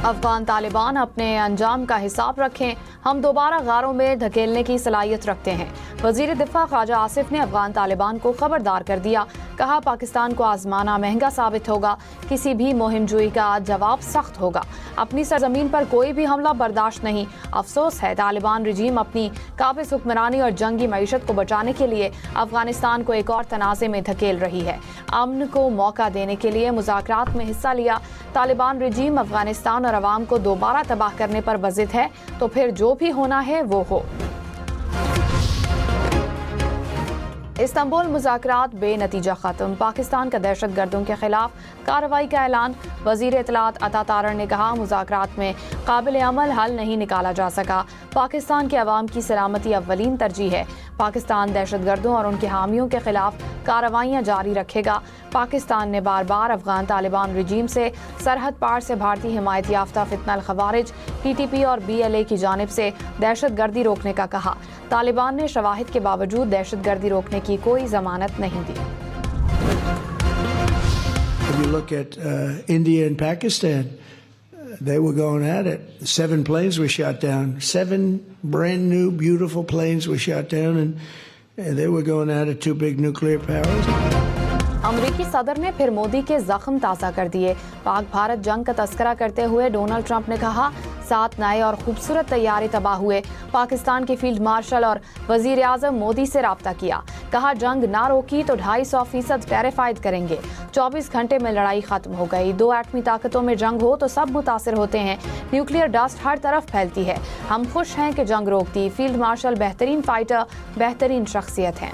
अफगान तालिबान अपने अंजाम का हिसाब रखें, हम दोबारा गारों में धकेलने की सलाहियत रखते हैं। वजीर दिफा ख्वाजा आसिफ ने अफगान तालिबान को खबरदार कर दिया। कहा, पाकिस्तान को आजमाना महंगा साबित होगा, किसी भी मुहिम जुई का जवाब सख्त होगा। अपनी सरजमीन पर कोई भी हमला बर्दाश्त नहीं। अफसोस है, तालिबान रजीम अपनी काबिज हुक्मरानी और जंगी मईशत को बचाने के लिए अफगानिस्तान को एक और तनाज़े में धकेल रही है। अमन को मौका देने के लिए मुज़ाकरात में हिस्सा लिया। तालिबान रजीम अफगानिस्तान और अवाम को दोबारा तबाह करने पर बज़िद है, तो फिर जो भी होना है वो हो। इस्तांबुल मुज़ाकरात बेनतीजा ख़त्म। पाकिस्तान का दहशत गर्दों के खिलाफ कार्रवाई का ऐलान। वज़ीर इत्तलात अता तारड़ ने कहा, मुज़ाकरात में काबिल अमल हल नहीं निकाला जा सका। पाकिस्तान के अवाम की सलामती अव्वलीन तरजीह है। पाकिस्तान दहशत गर्दों और उनके हामियों के खिलाफ कार्रवाइयाँ जारी रखेगा। पाकिस्तान ने बार बार अफगान तालिबान रजीम से सरहद पार से भारतीय हिमायत याफ्ता फितनल खवारिज PTP और BLA की जानिब से दहशत गर्दी रोकने का कहा। तालिबान ने शवाहिद के बावजूद दहशत गर्दी रोकने की कोई जमानत नहीं दी। If you look at India and Pakistan, they were going at it. 7 planes were shot down. 7 brand new, beautiful planes were shot down, and they were going at it. 2 big nuclear powers. अमरीकी सदर ने फिर मोदी के जख्म ताज़ा कर दिए। पाक भारत जंग का तस्करा करते हुए डोनाल्ड ट्रंप ने कहा, 7 नए और खूबसूरत तैयारे तबाह हुए। पाकिस्तान के फील्ड मार्शल और वजीर आजम मोदी से राब्ता किया। कहा, जंग ना रोकी तो 250% टेरिफाइड करेंगे। 24 घंटे में लड़ाई खत्म हो गई। 2 एटमी ताकतों में जंग हो तो सब मुतासिर होते हैं। न्यूक्लियर डस्ट हर तरफ फैलती है। हम खुश हैं कि जंग रोक दी। फील्ड मार्शल बेहतरीन फाइटर, बेहतरीन शख्सियत हैं।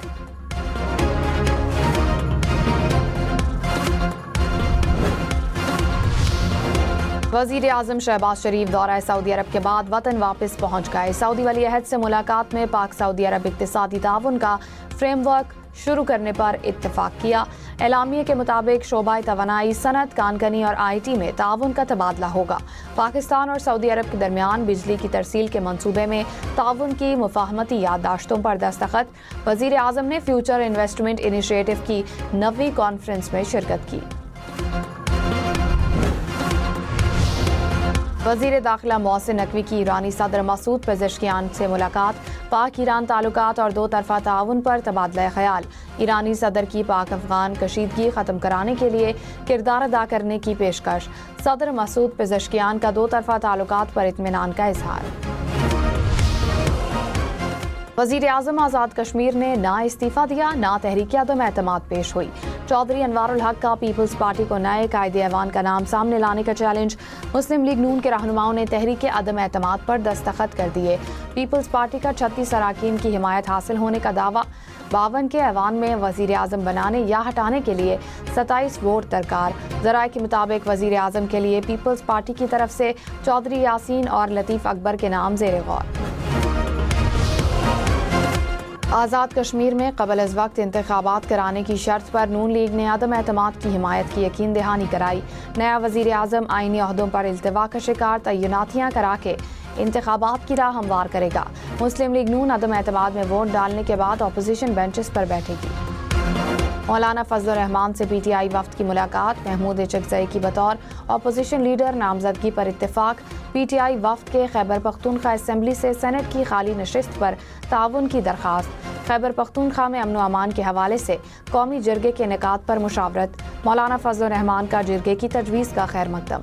वज़ीर आज़म शहबाज शरीफ दौरा सऊदी अरब के बाद वतन वापस पहुँच गए। सऊदी वली अहद से मुलाकात में पाक सऊदी अरब इक़्तिसादी ताउन का फ्रेमवर्क शुरू करने पर इत्तफाक किया। एलामिये के मुताबिक शोबा तवानाई, सनत, कानकनी और IT में ताउन का तबादला होगा। पाकिस्तान और सऊदी अरब के दरमियान बिजली की तरसील के मंसूबे में ताउन की मुफाहमती याददाश्तों पर दस्तखत। वज़ीर आज़म ने फ्यूचर इन्वेस्टमेंट इनिशिएटिव की 9वीं कॉन्फ्रेंस में शिरकत की। वज़ीर दाखिला मोहसिन नकवी की ईरानी सदर मसूद पेज़ेश्कियान से मुलाकात। पाक ईरान ताल्लुकात और 2 तरफ़ा ताउन पर तबादला ख्याल। ईरानी सदर की पाक अफगान कशीदगी ख़त्म कराने के लिए किरदार अदा करने की पेशकश। सदर मसूद पेज़ेश्कियान का 2 तरफ़ा ताल्लुकात पर इत्मीनान का इजहार। वज़ीर आज़म आज़ाद कश्मीर ने ना इस्तीफ़ा दिया, ना तहरीक अदम एतमाद पेश हुई। चौधरी अनवारुल हक का पीपल्स पार्टी को नए कायदे ऐवान का नाम सामने लाने का चैलेंज। मुस्लिम लीग नून के रहनुमाओं ने तहरीक अदम एतमाद पर दस्तखत कर दिए। पीपल्स पार्टी का 36 अराकीन की हिमायत हासिल होने का दावा। 52 के ऐवान में वज़ीर आज़म बनाने या हटाने के लिए 27 वोट दरकार। ज़राए के मुताबिक वज़ीर आज़म के लिए पीपल्स पार्टी की तरफ से चौधरी यासीन और लतीफ़ अकबर के नाम ज़ेरे गौर। आज़ाद कश्मीर में क़बल अज़ वक्त इंतख़ाबात कराने की शर्त पर नून लीग ने अदम एतमाद की हिमायत की यकीन दहानी कराई। नया वज़ीर आज़म आईनी ओहदों पर इल्तिवा का शिकार तय्युनातियाँ करा के इंतख़ाबात की राह हमवार करेगा। मुस्लिम लीग नून अदम एतमाद में वोट डालने के बाद अपोजिशन बेंचेस पर बैठेगी। मौलाना फजलुर रहमान से PTI वफ्द की मुलाकात। महमूद चकजई की बतौर अपोजिशन लीडर नामजदगी पर इत्तेफाक। PTI वफ्द के खैबर पख्तूनख्वा असम्बली से सेनेट की खाली नशिस्त पर ताउन की दरख्वास्त। खैबर पख्तूनख्वा में अमन व अमान के हवाले से कौमी जरगे के इनेकाद पर मुशावरत। मौलाना फजलुर रहमान का जरगे की तजवीज़ का खैर मकदम।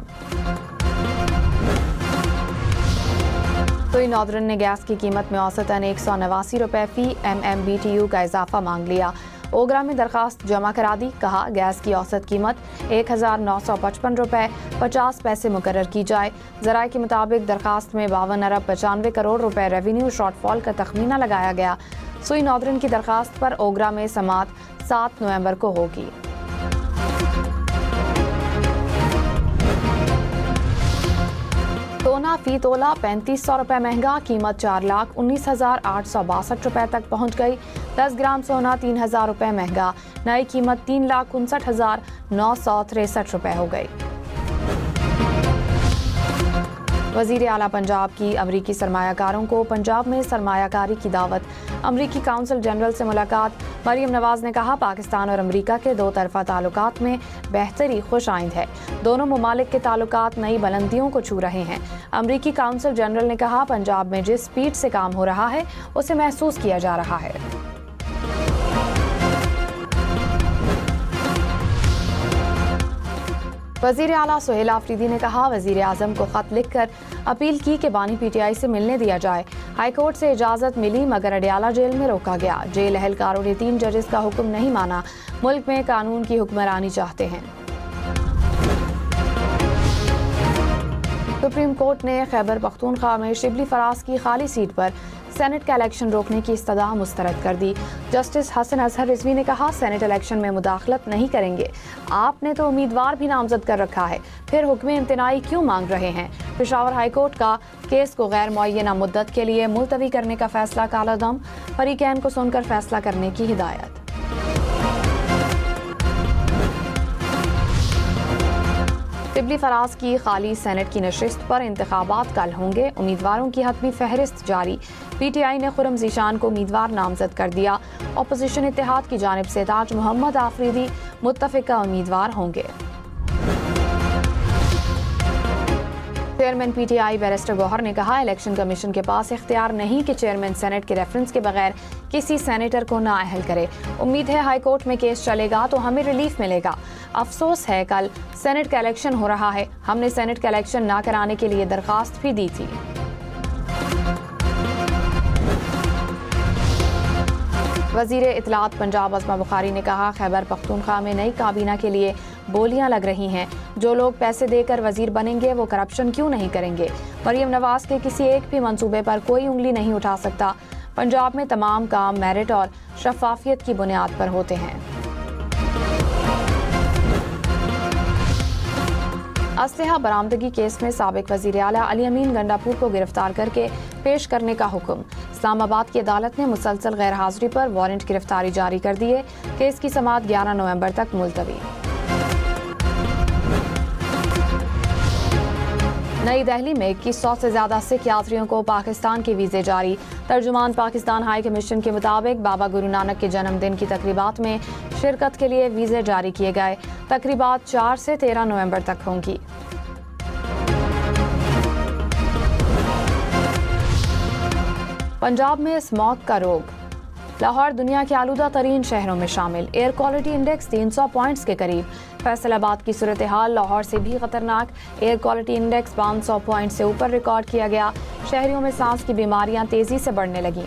तो नॉर्दर्न ने गैस की कीमत में औसतन 189 रुपये फ़ी MMBTU का इजाफा मांग लिया। ओगरा में दरखास्त जमा करा दी। कहा, गैस की औसत कीमत 1955 रुपये 50 पैसे मुकर्रर की जाए। ज़राए के मुताबिक दरखास्त में 52 अरब 95 करोड़ रुपए रेवेन्यू शॉर्टफॉल का तखमीना लगाया गया। सुई नॉर्दर्न की दरखास्त पर ओगरा में समात 7 नवंबर को होगी। सोना फी तोला 3500 रुपये महंगा। कीमत 4,19,862 रुपये तक पहुँच गई। 10 ग्राम सोना 3,000 रुपये महंगा। नई कीमत 3,59,963 रुपये हो गई। वज़ीर आला पंजाब की अमरीकी सरमायाकारों को पंजाब में सरमायाकारी की दावत। अमरीकी काउंसिल जनरल से मुलाकात। मरियम नवाज ने कहा पाकिस्तान और अमरीका के दो तरफा ताल्लुकात में बेहतरी खुश आइंद है। दोनों ममालिक के ताल्लुकात नई बुलंदियों को छू रहे हैं। अमरीकी काउंसिल जनरल ने कहा पंजाब में जिस स्पीड से काम हो रहा है उसे महसूस किया जा रहा है। वज़ीर आला सुहेल आफरीदी ने कहा वज़ीर आज़म को ख़त लिखकर अपील की कि बानी PTI से मिलने दिया जाए। हाईकोर्ट से इजाज़त मिली मगर अडियाला जेल में रोका गया। जेल एहलकारों ने 3 जजेस का हुक्म नहीं माना। मुल्क में कानून की हुक्मरानी चाहते हैं। सुप्रीम कोर्ट ने खैबर पख्तूनख्वा में शिबली फराज की खाली सीट पर सेनेट का इलेक्शन रोकने की इस्तदा मुस्तरद कर दी। जस्टिस हसन अजहर रिजवी ने कहा सेनेट इलेक्शन में मुदाखलत नहीं करेंगे। आपने तो उम्मीदवार भी नामजद कर रखा है, फिर हुक्म इम्तनाई क्यों मांग रहे हैं। पेशावर हाई कोर्ट का केस को गैर मुअय्यना मुद्दत के लिए मुलतवी करने का फैसला कालादम। फरीकैन को सुनकर फैसला करने की हिदायत। शिबली फराज की खाली सेनेट की नशिस्त पर इंतखाबात कल होंगे। उम्मीदवारों की हतमी फहरिस्त जारी। PTI ने खुरम ज़ीशान को उम्मीदवार नामजद कर दिया। अपोजिशन इत्तेहाद की जानिब से ताज मोहम्मद आफरीदी मुत्तफिका उम्मीदवार होंगे। चेयरमैन PTI बैरिस्टर गौहर ने कहा इलेक्शन कमीशन के पास इख्तियार नहीं कि चेयरमैन सेनेट के रेफरेंस के बगैर किसी सेनेटर को नाअहल करे। उम्मीद है हाई कोर्ट में केस चलेगा तो हमें रिलीफ मिलेगा। अफसोस है कल सेनेट का इलेक्शन हो रहा है। हमने सेनेट का इलेक्शन ना कराने के लिए दरखास्त भी दी थी। वज़ीर इत्तलात पंजाब अज़मा बुखारी ने कहा खैबर पख्तूनख्वा में नई काबीना के लिए बोलियां लग रही हैं। जो लोग पैसे देकर वजीर बनेंगे वो करप्शन क्यों नहीं करेंगे। मरियम नवाज के किसी एक भी मंसूबे पर कोई उंगली नहीं उठा सकता। पंजाब में तमाम काम मेरिट और शफाफियत की बुनियाद पर होते हैं। असलहा बरामदगी केस में साबिक वज़ीर आला अली अमीन गंडापुर को गिरफ्तार करके पेश करने का हुक्म। इस्लामाबाद की अदालत ने मुसलसल गैर हाजिरी पर वारंट गिरफ्तारी जारी कर दिए। केस की समाअत 11 नवंबर तक मुलतवी। नई दिल्ली में 2100 से ज्यादा सिख यात्रियों को पाकिस्तान के वीजे जारी। तर्जुमान पाकिस्तान हाई कमीशन के मुताबिक बाबा गुरु नानक के जन्मदिन की तकरीबात में शिरकत के लिए वीजे जारी किए गए। तकरीबात 4 से 13 नवंबर तक होंगी। पंजाब में स्मॉग का रोग। लाहौर दुनिया के आलूदा तरीन शहरों में शामिल। एयर क्वालिटी इंडेक्स 300 पॉइंट्स के करीब। फैसलाबाद की सूरत हाल लाहौर से भी खतरनाक। एयर क्वालिटी इंडेक्स 500 पॉइंट से ऊपर रिकॉर्ड किया गया। शहरियों में सांस की बीमारियां तेजी से बढ़ने लगीं।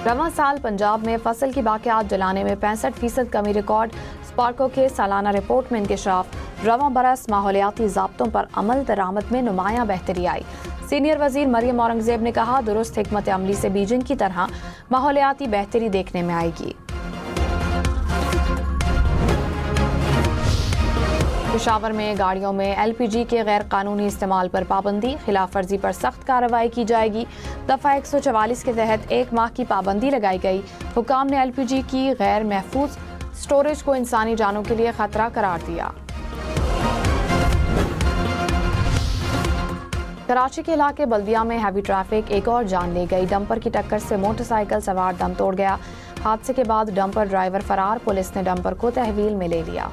रवां साल पंजाब में फसल की बाकियात जलाने में 65% कमी रिकॉर्ड। स्पार्को के सालाना रिपोर्ट में इंकशाफ। रवां बरस माहौलियाती ज़ाब्तों पर अमल दरामद में नुमायां बेहतरी आई। सीनियर वजीर मरियम औरंगजेब ने कहा दुरुस्त हिकमत अमली से बीजिंग की तरह माहौलियाती बेहतरी देखने में आएगी। पेशावर में गाड़ियों में LPG के गैर कानूनी इस्तेमाल पर पाबंदी। खिलाफ वर्जी पर सख्त कार्रवाई की जाएगी। दफा 144 के तहत 1 माह की पाबंदी लगाई गई। हुकाम ने LPG की गैर महफूज स्टोरेज को इंसानी जानों के लिए खतरा करार दिया। कराची के इलाके बल्दिया में हैवी ट्रैफिक, एक और जान ले गई। डंपर की टक्कर से मोटरसाइकिल सवार दम तोड़ गया। हादसे के बाद डंपर ड्राइवर फरार। पुलिस ने डंपर को तहवील में ले लिया।